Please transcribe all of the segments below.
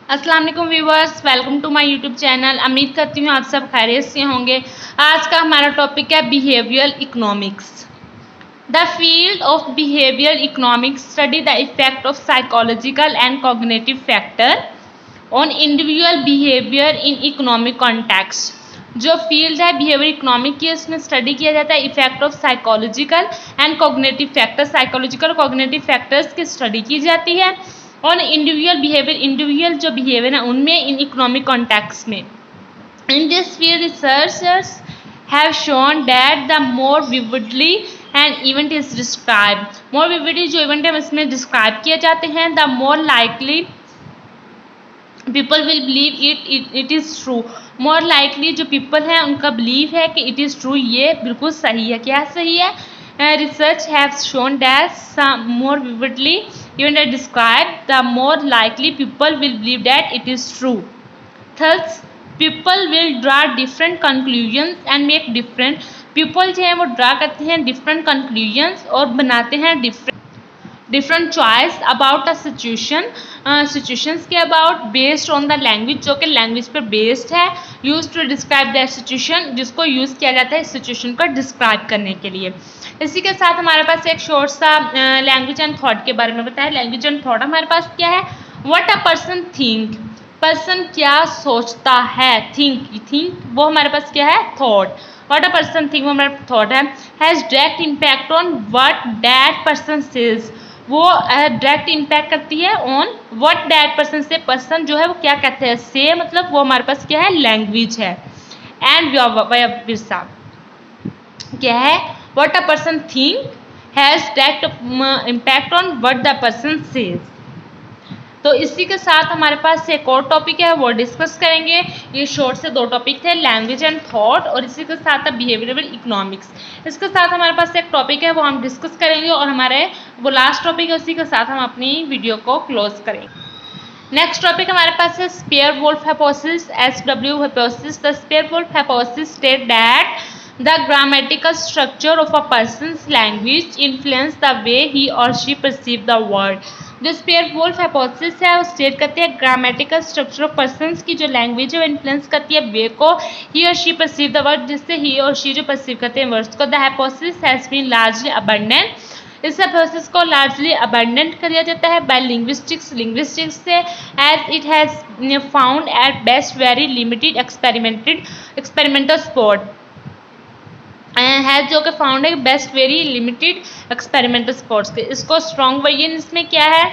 अस्सलाम वालेकुम viewers, welcome to my YouTube channel. उम्मीद करती हूँ आप सब खैरियत से होंगे। आज का हमारा टॉपिक है behavioural economics. The field of behavioural economics study the effect of psychological and cognitive factor on individual behaviour in economic context. जो फील्ड है बिहेवियर इकोनॉमिक की, उसमें स्टडी किया जाता है effect of psychological and cognitive factors. Psychological और cognitive factors की study की जाती है और इंडिविजुअल बिहेवियर, इंडिविजुअल जो बिहेवियर है उनमें इन इकोनॉमिक कॉन्टेक्स्ट में। In this field researchers have shown that the more vividly and event is describe, more vividly जो इवेंट है इसमें डिस्क्राइब किए जाते हैं, the more likely people will believe it is true. More likely जो people हैं उनका बिलीव है कि इट इज़ ट्रू, ये बिल्कुल सही है। क्या सही है? Research have shown that some more vividly even I describe, the more likely people will believe that it is true. Thus, people will draw different conclusions and make different. People जो हैं वो ड्रा करते हैं different conclusions और बनाते हैं different choice about a situation, situations के about based on the language, जो कि language पर based है, used to describe that situation, जिसको use किया जाता है situation को describe करने के लिए। इसी के साथ हमारे पास एक शॉर्ट सा लैंग्वेज एंड थॉट के बारे में बताया। लैंग्वेज एंड थॉट हमारे पास क्या है? What a person think, person क्या सोचता है। थिंक वो हमारे पास क्या है? Thought. What a person think वो हमारा थॉट है। Has direct impact on what that person says, वो डायरेक्ट इम्पैक्ट करती है ऑन व्हाट दैट पर्सन से, पर्सन जो है वो क्या कहते हैं। से मतलब वो हमारे पास क्या है? लैंग्वेज है। एंड विरसा क्या है? What a person think has direct impact on what the person says। तो इसी के साथ हमारे पास एक और टॉपिक है वो डिस्कस करेंगे। ये शॉर्ट से दो टॉपिक थे, लैंग्वेज एंड थॉट, और इसी के साथ बिहेवियरल इकोनॉमिक्स। इसके साथ हमारे पास एक टॉपिक है वो हम डिस्कस करेंगे और हमारे वो लास्ट टॉपिक है, उसी के साथ हम अपनी वीडियो को क्लोज करेंगे। नेक्स्ट टॉपिक हमारे पास है Sapir Whorf hypothesis, SW hypothesis. The Sapir Whorf hypothesis state that the grammatical structure of a person's language influence the way he or she perceive the world। जो spare Whorf hypothesis है वो state करते हैं grammatical structure of persons की जो language है वो influence करती है वे को ही और शी परसीव द वर्ड, जिससे ही और शी जो परसीव करते हैं वर्ड्स को। The hypothesis has been largely abandoned, इस हाइपोथेसिस को लार्जली अबंडेंट किया जाता है बाय लिंग्विस्टिक्स से, as it has found at best very limited experimental support है, जो कि फाउंड है best very limited experimental supports के। इसको स्ट्रॉन्ग वर्जन इसमें क्या है?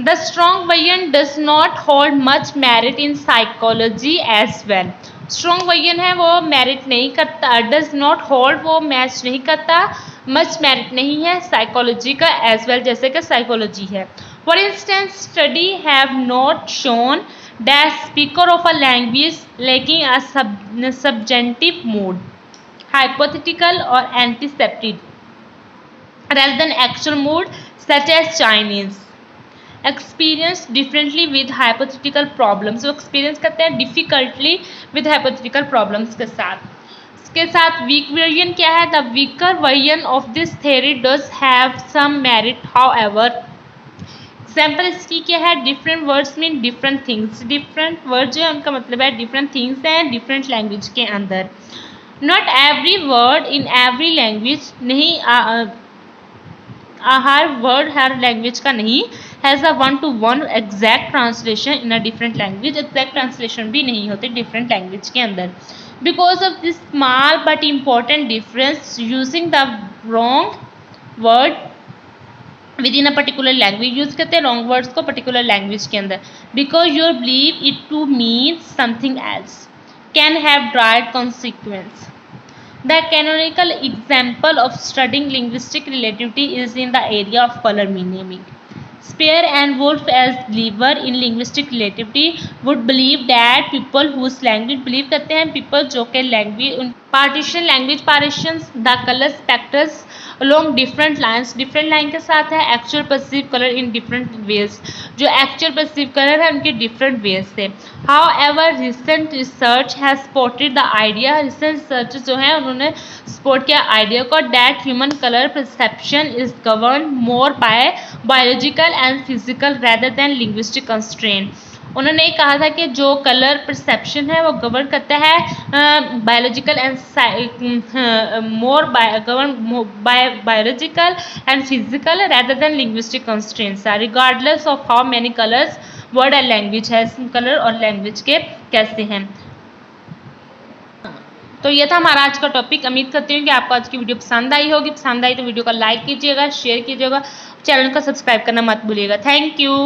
The strong version does not hold much merit in psychology as well. Strong version है वो मेरिट नहीं करता, डज नॉट होल्ड वो मैच नहीं करता, मच मेरिट नहीं है साइकोलॉजी का एज वेल, जैसे कि साइकोलॉजी है। For instance study have not shown that speaker of a language lacking a subjunctive mood, hypothetical or anticipatory rather than actual mood, such as Chinese experience differently with hypothetical problems। वो experience करते हैं difficultly with hypothetical problems के साथ। इसके साथ weak version क्या है? The weaker version of this theory does have some merit, however example इसकी क्या है? Different words mean different things. Different word जो है उनका मतलब है डिफरेंट थिंग्स हैं डिफरेंट लैंग्वेज के अंदर। Not every word in every language, नहीं हर वर्ड हर लैंग्वेज का नहीं has a 1-to-1 exact translation in a different language, exact translation भी नहीं होती डिफरेंट लैंग्वेज के अंदर। Because of this small but important difference using the wrong word with in a particular language, use करते हैं wrong words को particular language के अंदर। Because you're believe it to mean something else can have direct consequence. The canonical example of studying linguistic relativity is in the area of colour meaning. Sapir and Whorf as believer in linguistic relativity would believe that people whose language, believe करते हैं people जो कि language partition language partitions the colour spectrums along different lines, different line के साथ है actual perceive colour in different ways, जो actual perceive colour है उनके डिफरेंट वेज से। How ever recent research has supported the idea, recent research जो है उन्होंने सपोर्ट किया आइडिया को that human colour perception is govern more by biological and physical rather than linguistic constraint. उन्होंने ये कहा था कि जो कलर परसेप्शन है वो गवर्न करता है biological and more govern by biological and physical rather than linguistic constraints are regardless of how many colours word and language है। कलर और लैंग्वेज के कैसे हैं। तो ये था हमारा आज का टॉपिक। उम्मीद करती हूँ कि आपको आज की वीडियो पसंद आई होगी। पसंद आई तो वीडियो को लाइक कीजिएगा, शेयर कीजिएगा, चैनल को सब्सक्राइब करना मत भूलिएगा। Thank you.